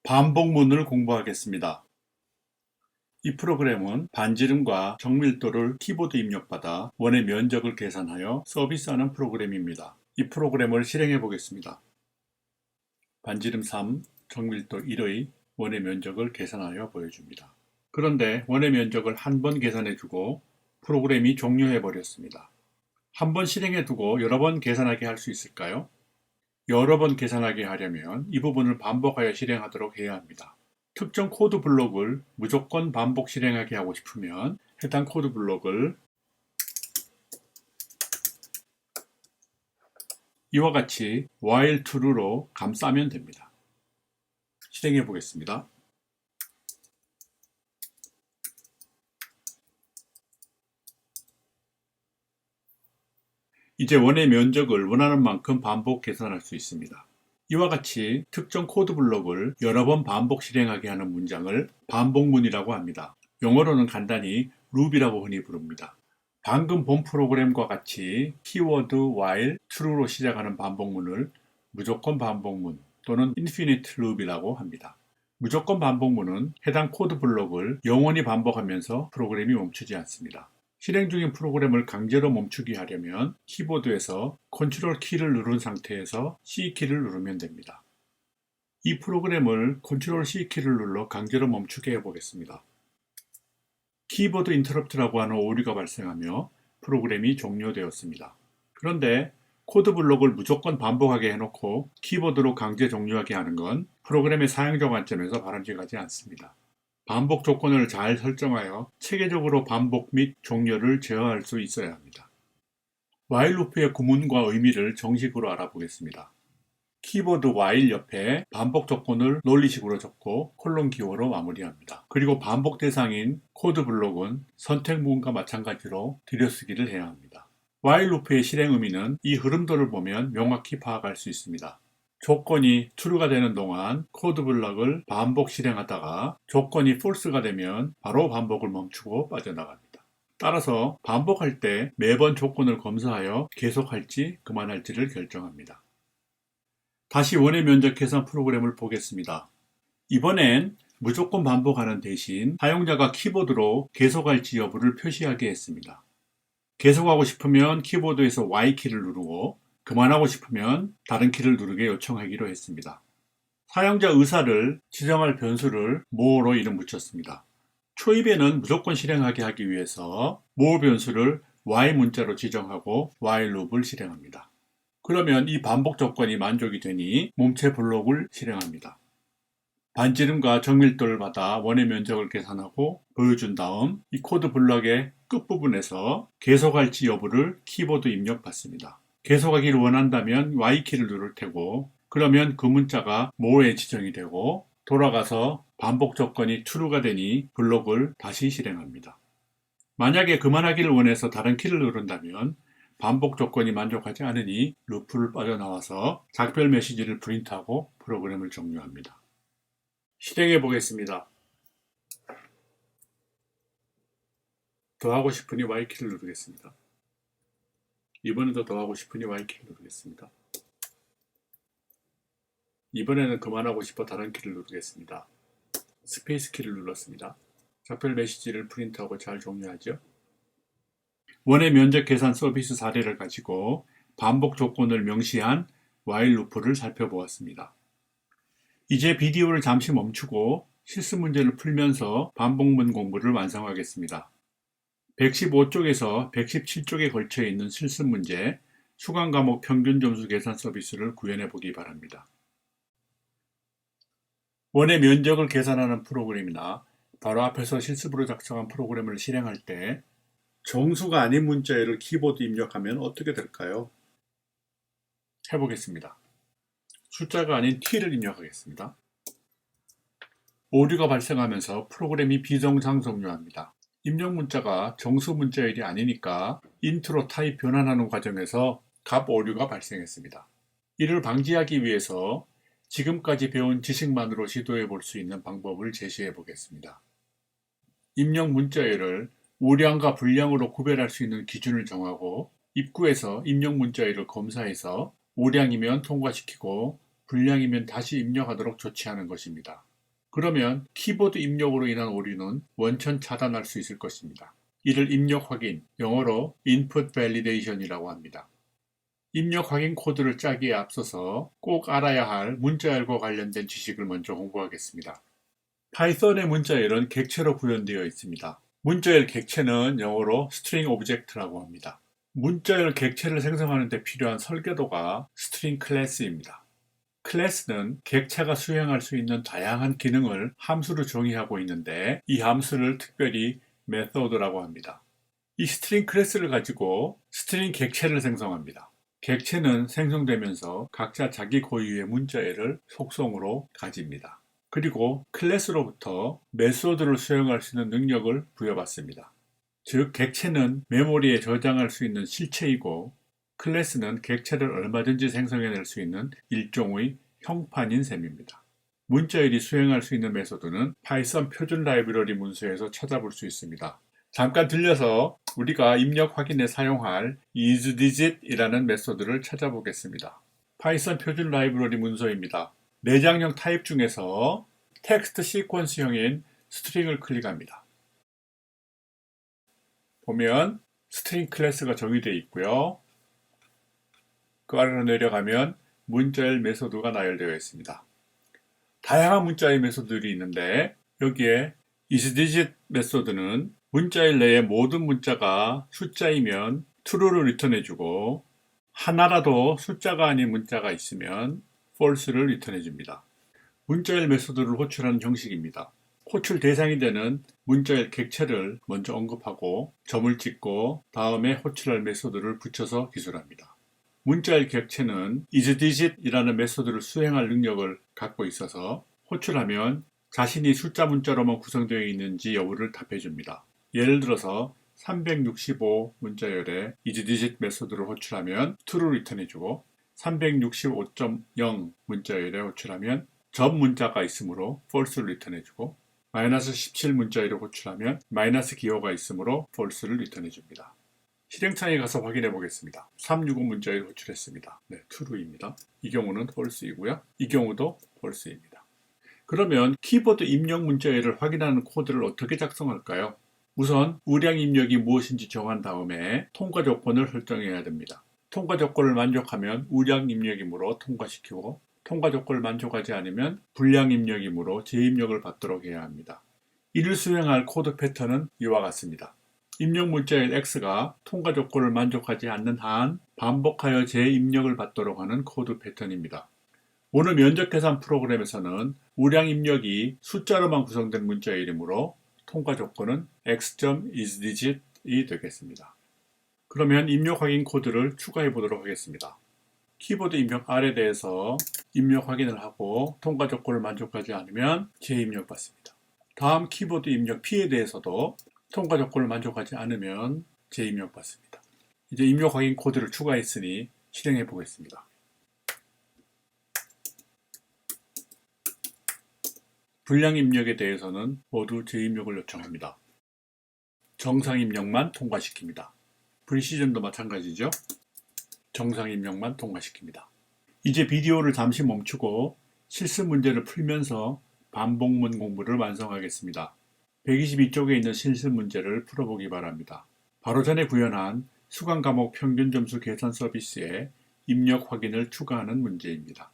반복문을 공부하겠습니다. 이 프로그램은 반지름과 정밀도를 키보드 입력받아 원의 면적을 계산하여 서비스하는 프로그램입니다. 이 프로그램을 실행해 보겠습니다. 반지름 3, 정밀도 1의 원의 면적을 계산하여 보여줍니다. 그런데 원의 면적을 한 번 계산해 주고 프로그램이 종료해 버렸습니다. 한 번 실행해 두고 여러 번 계산하게 할 수 있을까요? 여러 번 계산하게 하려면 이 부분을 반복하여 실행하도록 해야 합니다. 특정 코드 블록을 무조건 반복 실행하게 하고 싶으면 해당 코드 블록을 이와 같이 while true로 감싸면 됩니다. 실행해 보겠습니다. 이제 원의 면적을 원하는 만큼 반복 계산할 수 있습니다. 이와 같이 특정 코드 블록을 여러 번 반복 실행하게 하는 문장을 반복문이라고 합니다. 영어로는 간단히 loop이라고 흔히 부릅니다. 방금 본 프로그램과 같이 키워드 while true로 시작하는 반복문을 무조건 반복문 또는 infinite loop이라고 합니다. 무조건 반복문은 해당 코드 블록을 영원히 반복하면서 프로그램이 멈추지 않습니다. 실행 중인 프로그램을 강제로 멈추게 하려면 키보드에서 컨트롤 키를 누른 상태에서 C키를 누르면 됩니다. 이 프로그램을 컨트롤 C키를 눌러 강제로 멈추게 해보겠습니다. 키보드 인터럽트라고 하는 오류가 발생하며 프로그램이 종료되었습니다. 그런데 코드 블록을 무조건 반복하게 해놓고 키보드로 강제 종료하게 하는 건 프로그램의 사용자 관점에서 바람직하지 않습니다. 반복 조건을 잘 설정하여 체계적으로 반복 및 종료를 제어할 수 있어야 합니다. while 루프의 구문과 의미를 정식으로 알아보겠습니다. 키보드 while 옆에 반복 조건을 논리식으로 적고 콜론 기호로 마무리합니다. 그리고 반복 대상인 코드 블록은 선택 부분과 마찬가지로 들여쓰기를 해야 합니다. while 루프의 실행 의미는 이 흐름도를 보면 명확히 파악할 수 있습니다. 조건이 true가 되는 동안 코드 블록을 반복 실행하다가 조건이 false가 되면 바로 반복을 멈추고 빠져나갑니다. 따라서 반복할 때 매번 조건을 검사하여 계속할지 그만할지를 결정합니다. 다시 원의 면적 계산 프로그램을 보겠습니다. 이번엔 무조건 반복하는 대신 사용자가 키보드로 계속할지 여부를 표시하게 했습니다. 계속하고 싶으면 키보드에서 Y키를 누르고 그만하고 싶으면 다른 키를 누르게 요청하기로 했습니다. 사용자 의사를 지정할 변수를 more로 이름 붙였습니다. 초입에는 무조건 실행하게 하기 위해서 more 변수를 y 문자로 지정하고 while loop을 실행합니다. 그러면 이 반복 조건이 만족이 되니 몸체 블록을 실행합니다. 반지름과 정밀도를 받아 원의 면적을 계산하고 보여준 다음 이 코드 블록의 끝부분에서 계속할지 여부를 키보드 입력받습니다. 계속하기를 원한다면 Y키를 누를 테고 그러면 그 문자가 more에 지정이 되고 돌아가서 반복 조건이 true가 되니 블록을 다시 실행합니다. 만약에 그만하기를 원해서 다른 키를 누른다면 반복 조건이 만족하지 않으니 루프를 빠져나와서 작별 메시지를 프린트하고 프로그램을 종료합니다. 실행해 보겠습니다. 더하고 싶으니 Y키를 누르겠습니다. 이번에도 더하고 싶으니 Y키를 누르겠습니다. 이번에는 그만하고 싶어 다른 키를 누르겠습니다. 스페이스 키를 눌렀습니다. 작별 메시지를 프린트하고 잘 종료하죠. 원의 면적 계산 서비스 사례를 가지고 반복 조건을 명시한 while 루프를 살펴보았습니다. 이제 비디오를 잠시 멈추고 실습 문제를 풀면서 반복문 공부를 완성하겠습니다. 115쪽에서 117쪽에 걸쳐 있는 실습 문제, 수강 과목 평균 점수 계산 서비스를 구현해 보기 바랍니다. 원의 면적을 계산하는 프로그램이나 바로 앞에서 실습으로 작성한 프로그램을 실행할 때 정수가 아닌 문자열을 키보드 입력하면 어떻게 될까요? 해보겠습니다. 숫자가 아닌 t를 입력하겠습니다. 오류가 발생하면서 프로그램이 비정상 종료합니다. 입력 문자가 정수 문자열이 아니니까 int로 타입 변환하는 과정에서 값 오류가 발생했습니다. 이를 방지하기 위해서 지금까지 배운 지식만으로 시도해 볼 수 있는 방법을 제시해 보겠습니다. 입력 문자열을 우량과 불량으로 구별할 수 있는 기준을 정하고 입구에서 입력 문자열을 검사해서 우량이면 통과시키고 불량이면 다시 입력하도록 조치하는 것입니다. 그러면 키보드 입력으로 인한 오류는 원천 차단할 수 있을 것입니다. 이를 입력 확인, 영어로 Input Validation이라고 합니다. 입력 확인 코드를 짜기에 앞서서 꼭 알아야 할 문자열과 관련된 지식을 먼저 공부하겠습니다. 파이썬의 문자열은 객체로 구현되어 있습니다. 문자열 객체는 영어로 string object라고 합니다. 문자열 객체를 생성하는 데 필요한 설계도가 string class입니다. 클래스는 객체가 수행할 수 있는 다양한 기능을 함수로 정의하고 있는데 이 함수를 특별히 method라고 합니다. 이 스트링 클래스를 가지고 스트링 객체를 생성합니다. 객체는 생성되면서 각자 자기 고유의 문자열을 속성으로 가집니다. 그리고 클래스로부터 메소드를 수행할 수 있는 능력을 부여받습니다. 즉, 객체는 메모리에 저장할 수 있는 실체이고 클래스는 객체를 얼마든지 생성해낼 수 있는 일종의 형판인 셈입니다. 문자열이 수행할 수 있는 메소드는 파이썬 표준 라이브러리 문서에서 찾아볼 수 있습니다. 잠깐 들려서 우리가 입력 확인에 사용할 isDigit이라는 메소드를 찾아보겠습니다. 파이썬 표준 라이브러리 문서입니다. 내장형 타입 중에서 텍스트 시퀀스형인 스트링을 클릭합니다. 보면 스트링 클래스가 정의되어 있고요. 그 아래로 내려가면 문자열 메소드가 나열되어 있습니다. 다양한 문자열 메소드들이 있는데 여기에 isDigit 메소드는 문자열 내의 모든 문자가 숫자이면 true를 리턴해주고 하나라도 숫자가 아닌 문자가 있으면 false를 리턴해줍니다. 문자열 메소드를 호출하는 형식입니다. 호출 대상이 되는 문자열 객체를 먼저 언급하고 점을 찍고 다음에 호출할 메소드를 붙여서 기술합니다. 문자열 객체는 isDigit이라는 메소드를 수행할 능력을 갖고 있어서 호출하면 자신이 숫자 문자로만 구성되어 있는지 여부를 답해줍니다. 예를 들어서 365 문자열에 isDigit 메소드를 호출하면 true를 리턴해주고 365.0 문자열에 호출하면 점 문자가 있으므로 false를 리턴해주고 -17 문자열을 호출하면 마이너스 기호가 있으므로 false를 리턴해줍니다. 실행창에 가서 확인해 보겠습니다. 365 문자열 호출했습니다. 네, true입니다. 이 경우는 false이고요. 이 경우도 false입니다. 그러면 키보드 입력 문자열을 확인하는 코드를 어떻게 작성할까요? 우선 우량 입력이 무엇인지 정한 다음에 통과 조건을 설정해야 됩니다. 통과 조건을 만족하면 우량 입력이므로 통과시키고 통과 조건을 만족하지 않으면 불량 입력이므로 재입력을 받도록 해야 합니다. 이를 수행할 코드 패턴은 이와 같습니다. 입력 문자열 X가 통과 조건을 만족하지 않는 한 반복하여 재입력을 받도록 하는 코드 패턴입니다. 오늘 면적 계산 프로그램에서는 우량 입력이 숫자로만 구성된 문자열이므로 통과 조건은 x.isDigit이 되겠습니다. 그러면 입력 확인 코드를 추가해 보도록 하겠습니다. 키보드 입력 R에 대해서 입력 확인을 하고 통과 조건을 만족하지 않으면 재입력 받습니다. 다음 키보드 입력 P에 대해서도 통과 조건을 만족하지 않으면 재입력 받습니다. 이제 입력 확인 코드를 추가했으니 실행해 보겠습니다. 불량 입력에 대해서는 모두 재입력을 요청합니다. 정상 입력만 통과시킵니다. 프리시전도 마찬가지죠. 정상 입력만 통과시킵니다. 이제 비디오를 잠시 멈추고 실습 문제를 풀면서 반복문 공부를 완성하겠습니다. 122쪽에 있는 실습 문제를 풀어보기 바랍니다. 바로 전에 구현한 수강 과목 평균 점수 계산 서비스에 입력 확인을 추가하는 문제입니다.